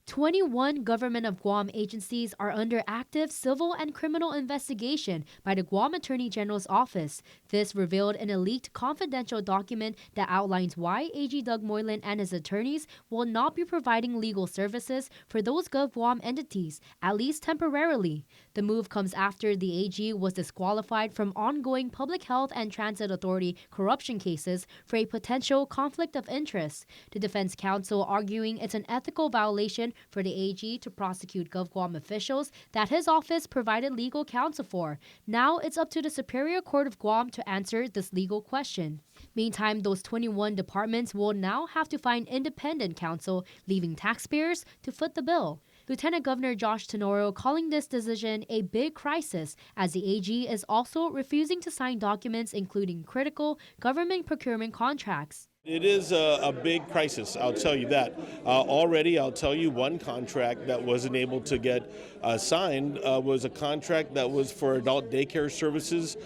21 government of Guam agencies are under active civil and criminal investigation by the Guam Attorney General's office. This revealed in a leaked confidential document that outlines why AG Doug Moylan and his attorneys will not be providing legal services for those GovGuam entities, at least temporarily. The move comes after the AG was disqualified from ongoing Public Health and Transit Authority corruption cases for a potential conflict of interest. The defense counsel arguing it's an ethical violation for the AG to prosecute GovGuam officials that his office provided legal counsel for. Now it's up to the Superior Court of Guam to answer this legal question. Meantime, those 21 departments will now have to find independent counsel, leaving taxpayers to foot the bill. Lieutenant Governor Josh Tenoro calling this decision a big crisis, as the AG is also refusing to sign documents including critical government procurement contracts. It is a big crisis, I'll tell you that. Already, I'll tell you one contract that wasn't able to get signed was a contract that was for adult daycare services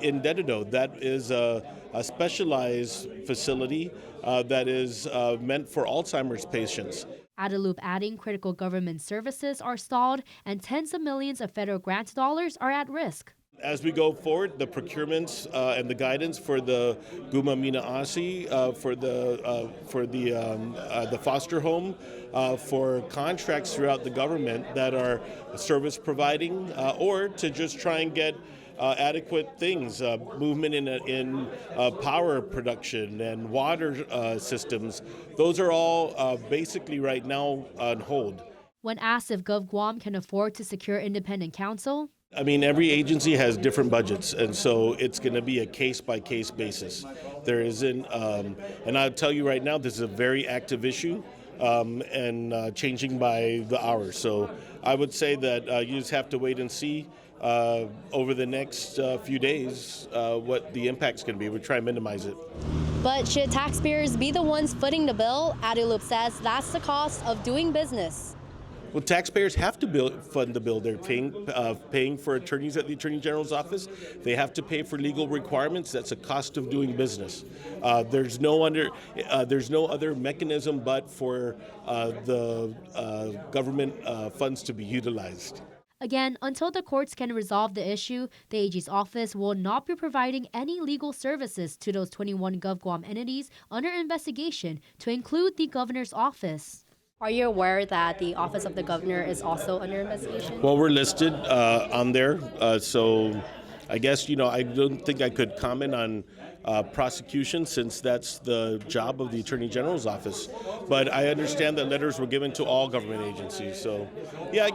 in Dededo. That is a specialized facility that is meant for Alzheimer's patients. Adelup adding critical government services are stalled and tens of millions of federal grant dollars are at risk. As we go forward, the procurements and the guidance for the Guma Mina Asi, for the foster home, for contracts throughout the government that are service providing, or to just try and get adequate things, movement in power production and water systems. Those are all basically right now on hold. When asked if GovGuam can afford to secure independent counsel, I mean, every agency has different budgets, and so it's going to be a case-by-case basis. There isn't, and I'll tell you right now, this is a very active issue and changing by the hour. So I would say that you just have to wait and see over the next few days what the impact's going to be. We try and minimize it. But should taxpayers be the ones footing the bill? Adelup says that's the cost of doing business. Well, taxpayers have to fund the bill. They're paying for attorneys at the Attorney General's office. They have to pay for legal requirements. That's a cost of doing business. There's no other mechanism but for the government funds to be utilized. Again, until the courts can resolve the issue, the AG's office will not be providing any legal services to those 21 GovGuam entities under investigation, to include the governor's office. Are you aware that the Office of the Governor is also under investigation? Well, we're listed on there, so I guess, I don't think I could comment on prosecution since that's the job of the Attorney General's office. But I understand that letters were given to all government agencies. So, yeah,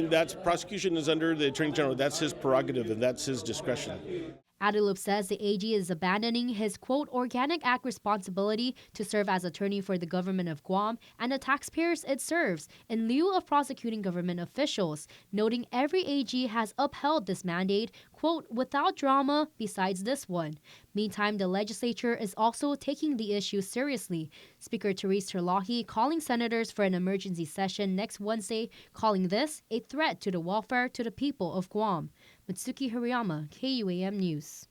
that's prosecution is under the Attorney General. That's his prerogative and that's his discretion. Adelup says the AG is abandoning his, quote, organic act responsibility to serve as attorney for the government of Guam and the taxpayers it serves in lieu of prosecuting government officials, noting every AG has upheld this mandate, quote, without drama besides this one. Meantime, the legislature is also taking the issue seriously. Speaker Therese Terlahi calling senators for an emergency session next Wednesday, calling this a threat to the welfare to the people of Guam. Mitsuki Hariyama, KUAM News.